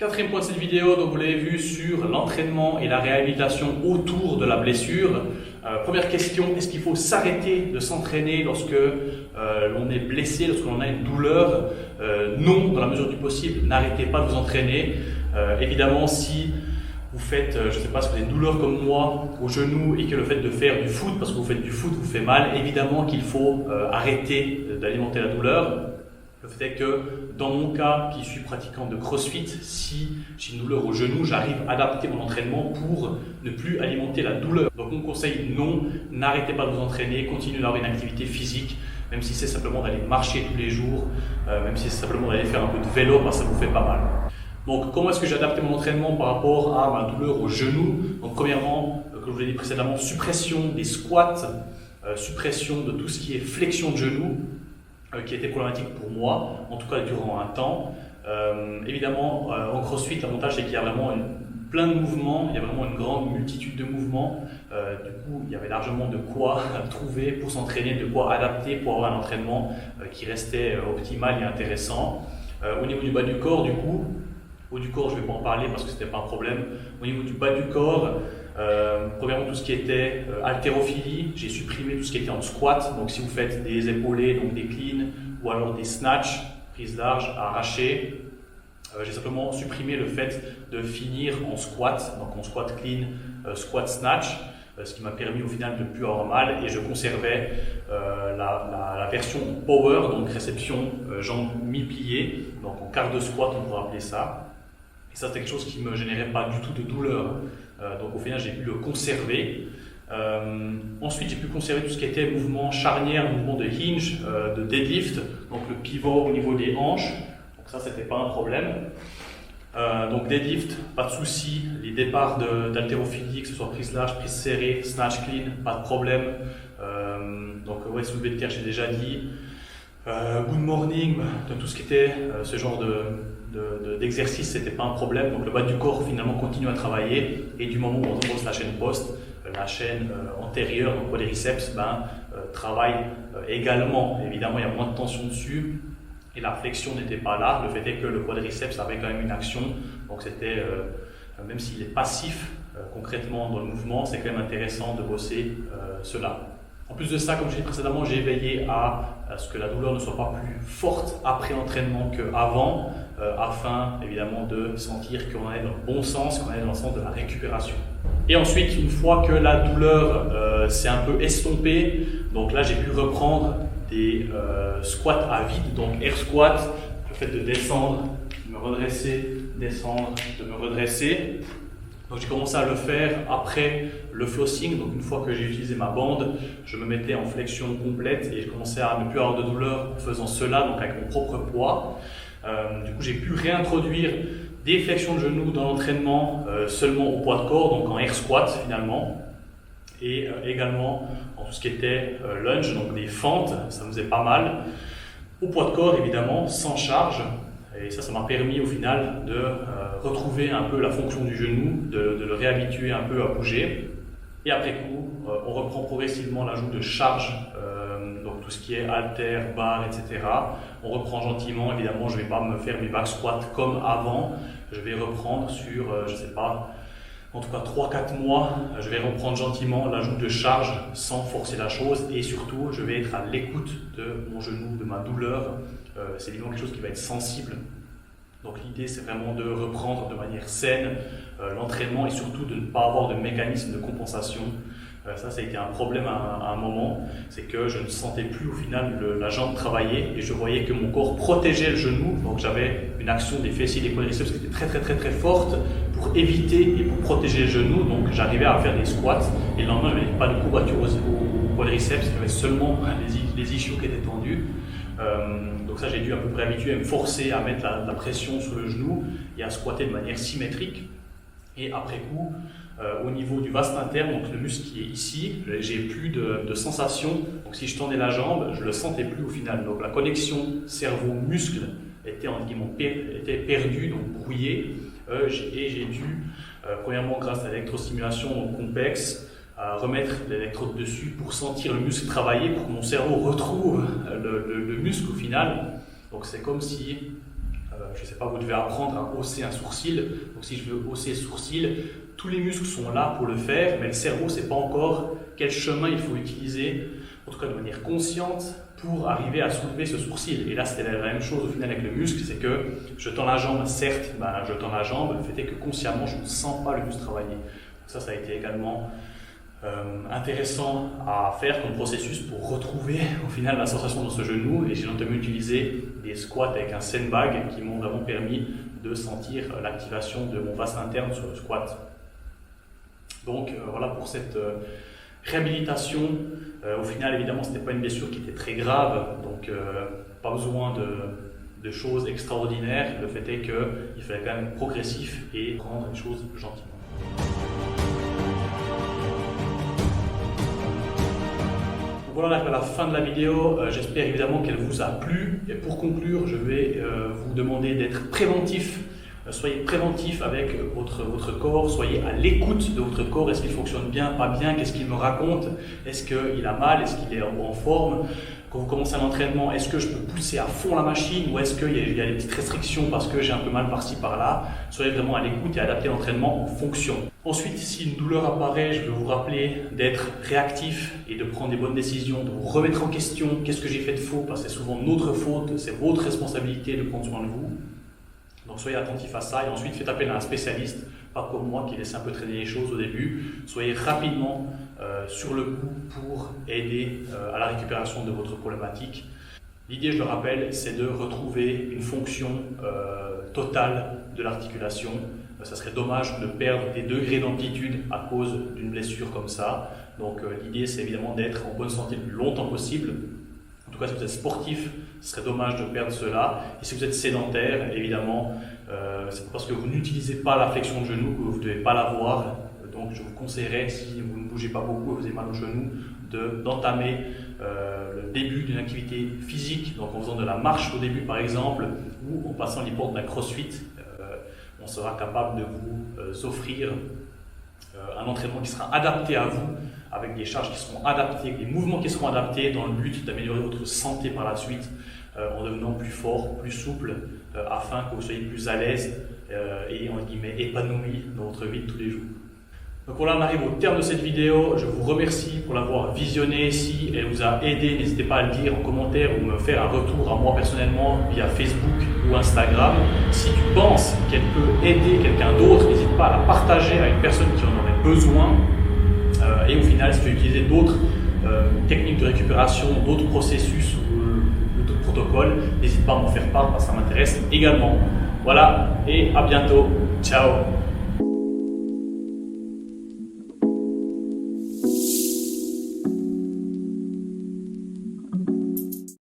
Quatrième point de cette vidéo, donc vous l'avez vu, sur l'entraînement et la réhabilitation autour de la blessure. Première question, est-ce qu'il faut s'arrêter de s'entraîner lorsque l'on est blessé, lorsque l'on a une douleur? Non, dans la mesure du possible, n'arrêtez pas de vous entraîner. Évidemment, si vous faites, je ne sais pas, si vous avez une douleur comme moi au genou et que le fait de faire du foot, parce que vous faites du foot, vous fait mal, évidemment qu'il faut arrêter d'alimenter la douleur. Le fait est que, dans mon cas, qui suis pratiquant de CrossFit, si j'ai une douleur au genou, j'arrive à adapter mon entraînement pour ne plus alimenter la douleur. Donc mon conseil, non, n'arrêtez pas de vous entraîner, continuez d'avoir une activité physique, même si c'est simplement d'aller marcher tous les jours, même si c'est simplement d'aller faire un peu de vélo, ça vous fait pas mal. Donc comment est-ce que j'ai adapté mon entraînement par rapport à ma douleur au genou? Donc premièrement, comme je vous l'ai dit précédemment, suppression des squats, suppression de tout ce qui est flexion de genou, qui était problématique pour moi, en tout cas durant un temps. Évidemment, en CrossFit, l'avantage c'est qu'il y a vraiment plein de mouvements, il y a vraiment une grande multitude de mouvements. Du coup, il y avait largement de quoi trouver pour s'entraîner, de quoi adapter pour avoir un entraînement qui restait optimal et intéressant. Au niveau du bas du corps, du coup, haut du corps, je ne vais pas en parler parce que ce n'était pas un problème. Au niveau du bas du corps, premièrement, tout ce qui était haltérophilie, j'ai supprimé tout ce qui était en squat. Donc si vous faites des épaulés, donc des cleans, ou alors des snatch, prise large, arraché, j'ai simplement supprimé le fait de finir en squat, donc en squat clean, squat snatch, ce qui m'a permis au final de ne plus avoir mal, et je conservais la version power, donc réception jambes mi-pliées, donc en quart de squat on pourrait appeler ça. Et ça, c'est quelque chose qui ne me générait pas du tout de douleur. Donc au final, j'ai pu le conserver. Ensuite, j'ai pu conserver tout ce qui était mouvement charnière, mouvement de hinge, de deadlift, donc le pivot au niveau des hanches. Donc ça, c'était pas un problème. Donc deadlift, pas de souci. Les départs d'haltérophilie, que ce soit prise large, prise serrée, snatch clean, pas de problème. Donc ouais, soulevé de terre, j'ai déjà dit. Good morning, de tout ce qui était ce genre d'exercice, c'était pas un problème. Donc le bas du corps finalement continue à travailler, et du moment où on brosse la chaîne post, la chaîne antérieure, donc quadriceps, travaille également. Évidemment, il y a moins de tension dessus et la flexion n'était pas là. Le fait est que le quadriceps avait quand même une action, donc c'était, même s'il est passif concrètement dans le mouvement, c'est quand même intéressant de bosser cela. En plus de ça, comme je l'ai dit précédemment, j'ai veillé à ce que la douleur ne soit pas plus forte après l'entraînement qu'avant, afin évidemment de sentir qu'on est dans le bon sens, qu'on est dans le sens de la récupération. Et ensuite, une fois que la douleur s'est un peu estompée, donc là j'ai pu reprendre des squats à vide, donc air squat, le fait de descendre, de me redresser, descendre, de me redresser. Donc j'ai commencé à le faire après le flossing, donc une fois que j'ai utilisé ma bande, je me mettais en flexion complète et je commençais à ne plus avoir de douleur en faisant cela, donc avec mon propre poids. Du coup j'ai pu réintroduire des flexions de genoux dans l'entraînement seulement au poids de corps, donc en air squat finalement, et également en tout ce qui était lunge, donc des fentes, ça me faisait pas mal, au poids de corps évidemment, sans charge. Et ça m'a permis au final de retrouver un peu la fonction du genou, de le réhabituer un peu à bouger. Et après coup, on reprend progressivement l'ajout de charge, donc tout ce qui est halter, barre, etc. On reprend gentiment, évidemment je ne vais pas me faire mes back squats comme avant, je vais reprendre sur, je ne sais pas, en tout cas 3-4 mois, je vais reprendre gentiment l'ajout de charge sans forcer la chose, et surtout je vais être à l'écoute de mon genou, de ma douleur. C'est évidemment quelque chose qui va être sensible. Donc l'idée c'est vraiment de reprendre de manière saine l'entraînement, et surtout de ne pas avoir de mécanisme de compensation. Ça a été un problème à un moment, c'est que je ne sentais plus au final la jambe travailler, et je voyais que mon corps protégeait le genou, donc j'avais une action des fessiers et des quadriceps qui était très forte pour éviter et pour protéger le genou, donc j'arrivais à faire des squats, et le lendemain je n'avais pas de courbature au quadriceps, j'avais seulement les ischios qui étaient tendus. Donc ça j'ai dû à peu près habituer à me forcer à mettre la pression sur le genou et à squatter de manière symétrique. Et après coup, au niveau du vaste interne, donc le muscle qui est ici, j'ai plus de sensation. Donc si je tendais la jambe, je le sentais plus au final. Donc la connexion cerveau-muscle était perdue, donc brouillée. Et j'ai dû, premièrement grâce à l'électrostimulation complexe, remettre l'électrode dessus pour sentir le muscle travailler, pour que mon cerveau retrouve le muscle au final. Donc c'est comme si je ne sais pas, vous devez apprendre à hausser un sourcil. Donc si je veux hausser le sourcil, tous les muscles sont là pour le faire, mais le cerveau ne sait pas encore quel chemin il faut utiliser, en tout cas de manière consciente, pour arriver à soulever ce sourcil. Et là, c'était la même chose au final avec le muscle, c'est que je tends la jambe, certes, je tends la jambe, le fait est que consciemment, je ne sens pas le muscle travailler. Donc ça a été également intéressant à faire comme processus pour retrouver au final la sensation dans ce genou, et j'ai notamment utilisé des squats avec un sandbag qui m'ont vraiment permis de sentir l'activation de mon vaste interne sur le squat. Donc voilà pour cette réhabilitation. Au final, évidemment, ce n'était pas une blessure qui était très grave, donc pas besoin de choses extraordinaires. Le fait est qu'il fallait quand même être progressif et prendre les choses gentiment. Voilà la fin de la vidéo, j'espère évidemment qu'elle vous a plu, et pour conclure je vais vous demander d'être préventif. Soyez préventif avec votre corps, soyez à l'écoute de votre corps. Est-ce qu'il fonctionne bien, pas bien, qu'est-ce qu'il me raconte, est-ce qu'il a mal, est-ce qu'il est en forme. Quand vous commencez un entraînement, est-ce que je peux pousser à fond la machine ou est-ce qu'il y a des petites restrictions parce que j'ai un peu mal par-ci par-là. Soyez vraiment à l'écoute et adaptez l'entraînement en fonction. Ensuite, si une douleur apparaît, je vais vous rappeler d'être réactif et de prendre des bonnes décisions, de vous remettre en question. Qu'est-ce que j'ai fait de faux? Parce que c'est souvent notre faute, c'est votre responsabilité de prendre soin de vous. Donc soyez attentif à ça et ensuite faites appel à un spécialiste, pas comme moi qui laisse un peu traîner les choses au début. Soyez rapidement sur le coup pour aider à la récupération de votre problématique. L'idée, je le rappelle, c'est de retrouver une fonction totale de l'articulation. Ça serait dommage de perdre des degrés d'amplitude à cause d'une blessure comme ça. Donc l'idée, c'est évidemment d'être en bonne santé le plus longtemps possible. En tout cas, si vous êtes sportif, ce serait dommage de perdre cela. Et si vous êtes sédentaire, évidemment, c'est parce que vous n'utilisez pas la flexion de genou que vous ne devez pas l'avoir. Donc je vous conseillerais, si vous ne bougez pas beaucoup et vous avez mal au genou, d'entamer le début d'une activité physique, donc en faisant de la marche au début par exemple, ou en passant les portes d'un crossfit. On sera capable de vous offrir un entraînement qui sera adapté à vous, avec des charges qui seront adaptées, des mouvements qui seront adaptés dans le but d'améliorer votre santé par la suite, en devenant plus fort, plus souple, afin que vous soyez plus à l'aise et en guillemets épanoui dans votre vie de tous les jours. Donc voilà, on arrive au terme de cette vidéo. Je vous remercie pour l'avoir visionnée. Si elle vous a aidé, n'hésitez pas à le dire en commentaire ou me faire un retour à moi personnellement via Facebook ou Instagram. Si tu penses qu'elle peut aider quelqu'un d'autre, n'hésite pas à la partager à une personne qui en aurait besoin. Et au final, si tu veux utiliser d'autres techniques de récupération, d'autres processus ou d'autres protocoles, n'hésite pas à m'en faire part parce que ça m'intéresse également. Voilà, et à bientôt. Ciao!